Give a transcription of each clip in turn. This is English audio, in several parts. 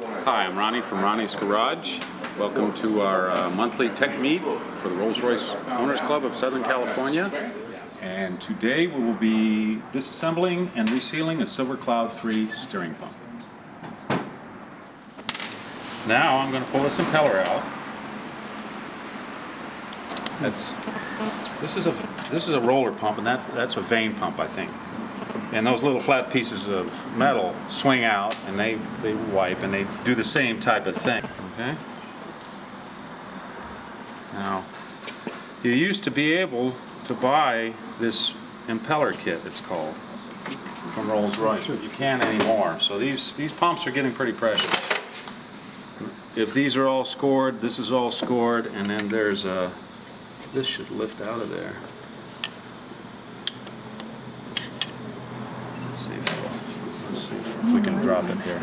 Hi, I'm Ronnie from Ronnie's Garage. Welcome to our monthly tech meet for the Rolls-Royce Owners Club of Southern California. And today we will be disassembling and resealing a Silver Cloud 3 steering pump. Now I'm going to pull this impeller out. This is a roller pump, and that's a vane pump, I think. And those little flat pieces of metal swing out, and they wipe, and they do the same type of thing. Okay. Now, you used to be able to buy this impeller kit, it's called, from Rolls-Royce, but you can't anymore. So these pumps are getting pretty precious. If these are all scored, this is all scored, and then there's a. This should lift out of there. Let's see if we can drop it here.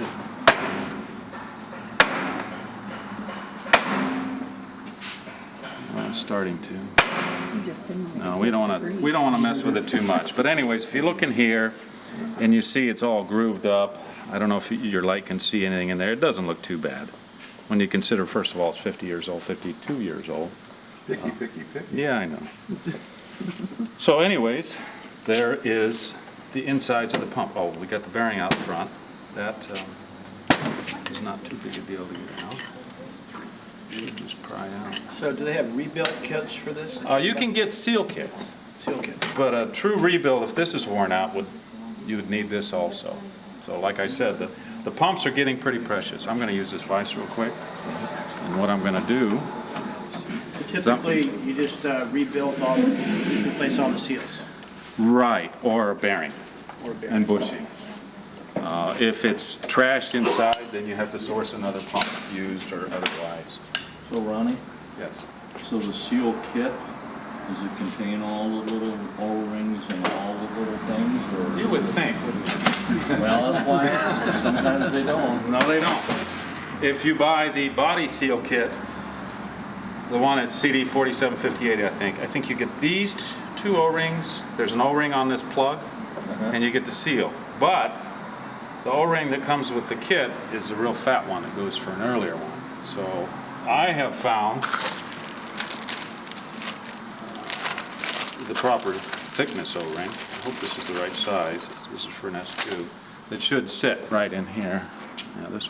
Well, it's starting to. No, we don't want to mess with it too much. But anyways, if you look in here and you see it's all grooved up, I don't know if your light can see anything in there. It doesn't look too bad when you consider, first of all, it's 50 years old, 52 years old. Picky. Yeah, I know. So anyways, there is the insides of the pump. Oh, we got the bearing out front. That is not too big a deal to get out. Should just pry out. So do they have rebuilt kits for this? You can get seal kits. Seal kits. But a true rebuild, if this is worn out, you would need this also. So like I said, the pumps are getting pretty precious. I'm going to use this vise real quick. And what I'm going to do... Typically, you just rebuild replace all the seals. Right, or a bearing. Or bearing. And bushings. If it's trashed inside, then you have to source another pump, used or otherwise. So Ronnie, Yes. so the seal kit, does it contain all the little O-rings and all the little things, or? You would think, wouldn't you? Well, that's why I asked, 'cause sometimes they don't. No, they don't. If you buy the body seal kit, the one at CD 4758, I think you get these two O-rings. There's an O-ring on this plug, and you get the seal. But the O-ring that comes with the kit is a real fat one that goes for an earlier one. So I have found the proper thickness O-ring. I hope this is the right size. This is for an S2. It should sit right in here. Yeah, this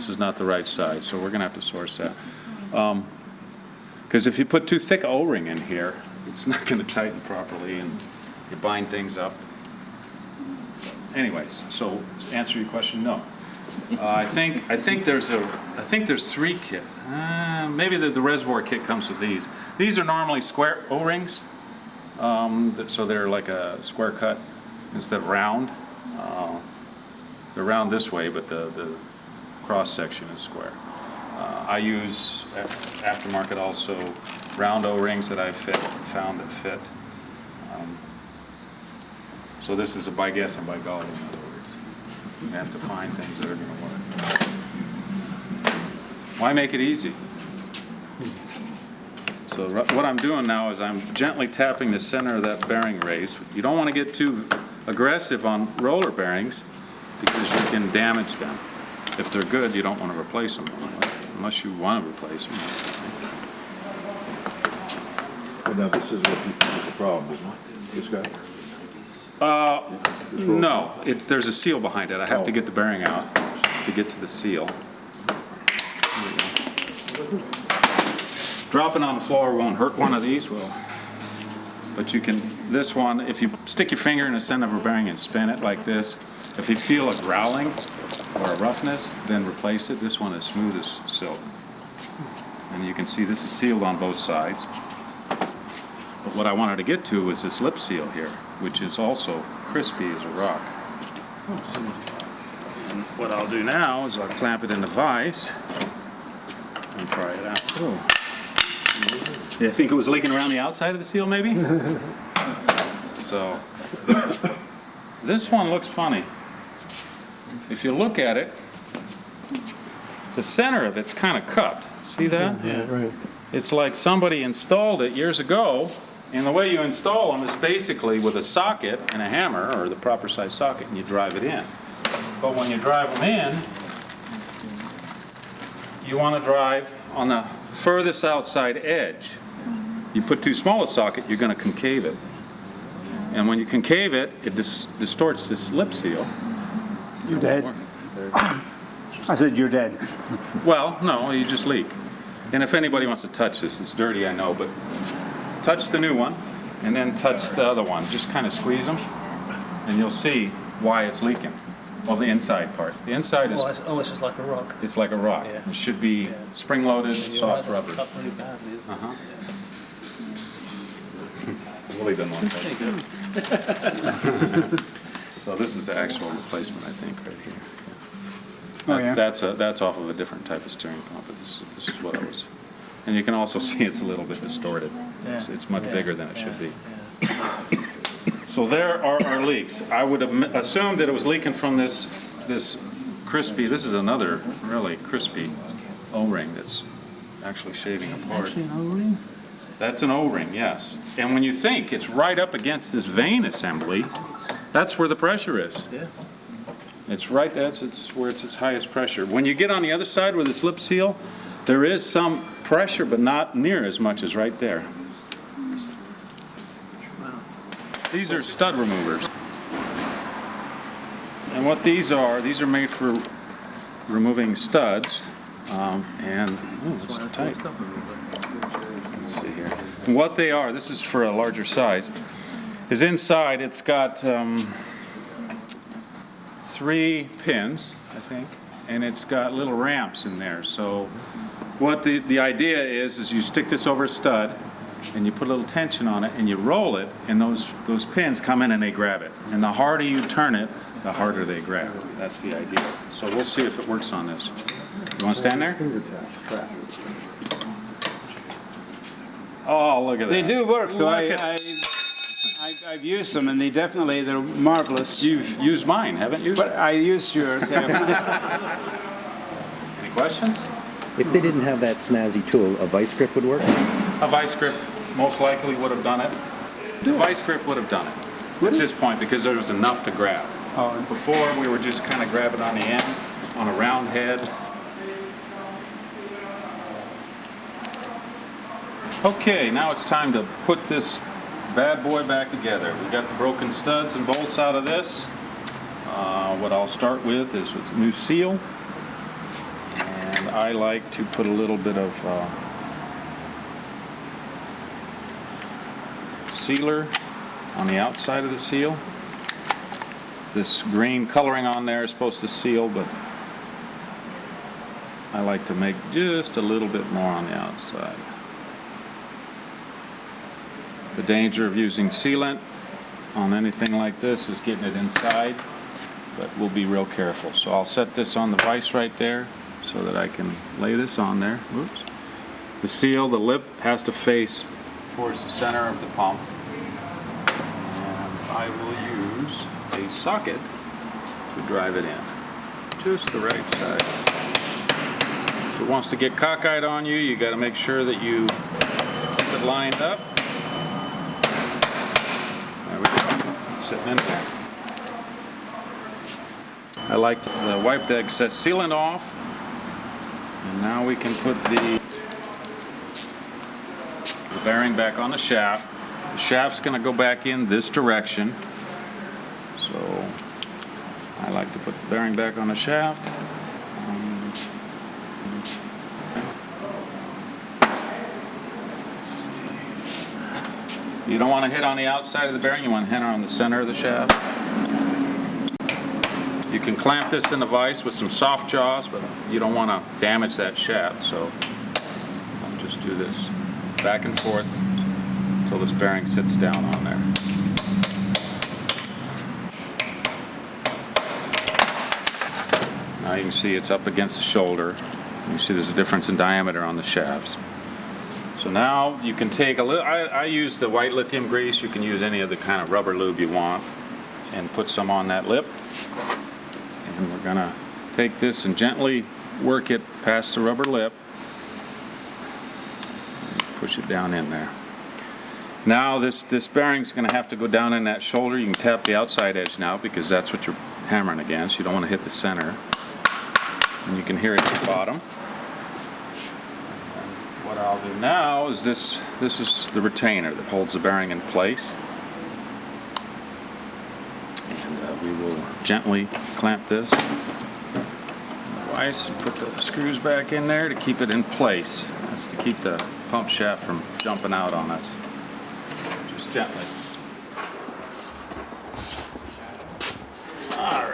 is not the right size, so we're going to have to source that. Because if you put too thick O-ring in here, it's not going to tighten properly, and you bind things up. Anyways, so to answer your question, no. I think there's three kit. Maybe the reservoir kit comes with these. These are normally square O-rings, so they're like a square cut instead of round. They're round this way, but the cross section is square. I use aftermarket also round O-rings that I've found that fit. So this is a by guess and by golly, in other words. You have to find things that are going to work. Why make it easy? So what I'm doing now is I'm gently tapping the center of that bearing race. You don't want to get too aggressive on roller bearings because you can damage them. If they're good, you don't want to replace them. Unless you want to replace them. But now this is what you think is the problem, isn't it? This guy? No, there's a seal behind it. I have to get the bearing out to get to the seal. Dropping on the floor won't hurt one of these, will. But you can, this one, if you stick your finger in the center of a bearing and spin it like this, if you feel a growling or a roughness, then replace it. This one is smooth as silk. And you can see this is sealed on both sides. But what I wanted to get to was this lip seal here, which is also crispy as a rock. And what I'll do now is I'll clamp it in the vise and pry it out. Oh. You think it was leaking around the outside of the seal, maybe? So, this one looks funny. If you look at it, the center of it's kind of cupped. See that? Yeah, right. It's like somebody installed it years ago, and the way you install them is basically with a socket and a hammer, or the proper size socket, and you drive it in. But when you drive them in, you want to drive on the furthest outside edge. You put too small a socket, you're going to concave it. And when you concave it, it distorts this lip seal. You're dead. I said you're dead. Well, no, you just leak. And if anybody wants to touch this, it's dirty, I know, but touch the new one and then touch the other one. Just kind of squeeze them and you'll see why it's leaking. Well, the inside part. The inside is, It's just like a rock. it's like a rock. Yeah. It should be spring-loaded, soft It's rubber. cut really badly, isn't it? Uh-huh. Willie doesn't want that. So this is the actual replacement, I think, right here. Oh, yeah. That's off of a different type of steering pump, but this is what it was. And you can also see it's a little bit distorted. It's much bigger than it should be. So there are our leaks. I would have assumed that it was leaking from this crispy, this is another really crispy O-ring that's actually shaving apart. That's an O-ring, yes. And when you think it's right up against this vane assembly, that's where the pressure is. Yeah. It's right, it's where it's its highest pressure. When you get on the other side with this lip seal, there is some pressure, but not near as much as right there. These are stud removers. And what these are made for removing studs. And, oh, this is tight. Let's see here. And what they are, this is for a larger size, is inside it's got 3 pins, I think, and it's got little ramps in there. So what the idea is you stick this over a stud and you put a little tension on it and you roll it, and those pins come in and they grab it. And the harder you turn it, the harder they grab. That's the idea. So we'll see if it works on this. You want to stand there? Oh, look at that. They do work, so Look at- I've used them, and they're marvelous. You've used mine, haven't you? But I used yours. Any questions? If they didn't have that snazzy tool, a vice grip would work? A vice grip most likely would have done it. The vice grip would have done it at this point because there was enough to grab. Oh. Before, we were just kind of grabbing on the end, on a round head. Okay, now it's time to put this bad boy back together. We got the broken studs and bolts out of this. What I'll start with is with new seal. And I like to put a little bit of sealer on the outside of the seal. This green coloring on there is supposed to seal, but I like to make just a little bit more on the outside. The danger of using sealant on anything like this is getting it inside, but we'll be real careful. So I'll set this on the vise right there so that I can lay this on there. Whoops. The seal, the lip, has to face towards the center of the pump. And I will use a socket to drive it in. Just the right side. If it wants to get cockeyed on you, you got to make sure that you keep it lined up. There we go. It's sitting in there. I like to wipe the excess sealant off. And now we can put the bearing back on the shaft. The shaft's going to go back in this direction. So I like to put the bearing back on the shaft. Let's see. You don't want to hit on the outside of the bearing, you want to hit on the center of the shaft. You can clamp this in the vise with some soft jaws, but you don't want to damage that shaft, so I'll just do this back and forth until this bearing sits down on there. Now you can see it's up against the shoulder. You see there's a difference in diameter on the shafts. So now you can take a little, I use the white lithium grease, you can use any of the kind of rubber lube you want, and put some on that lip. And we're gonna take this and gently work it past the rubber lip. Push it down in there. Now this bearing's gonna have to go down in that shoulder. You can tap the outside edge now because that's what you're hammering against. You don't want to hit the center. And you can hear it at the bottom. What I'll do now is this is the retainer that holds the bearing in place. And we will gently clamp this in the vise and put the screws back in there to keep it in place. That's to keep the pump shaft from jumping out on us. Just gently. All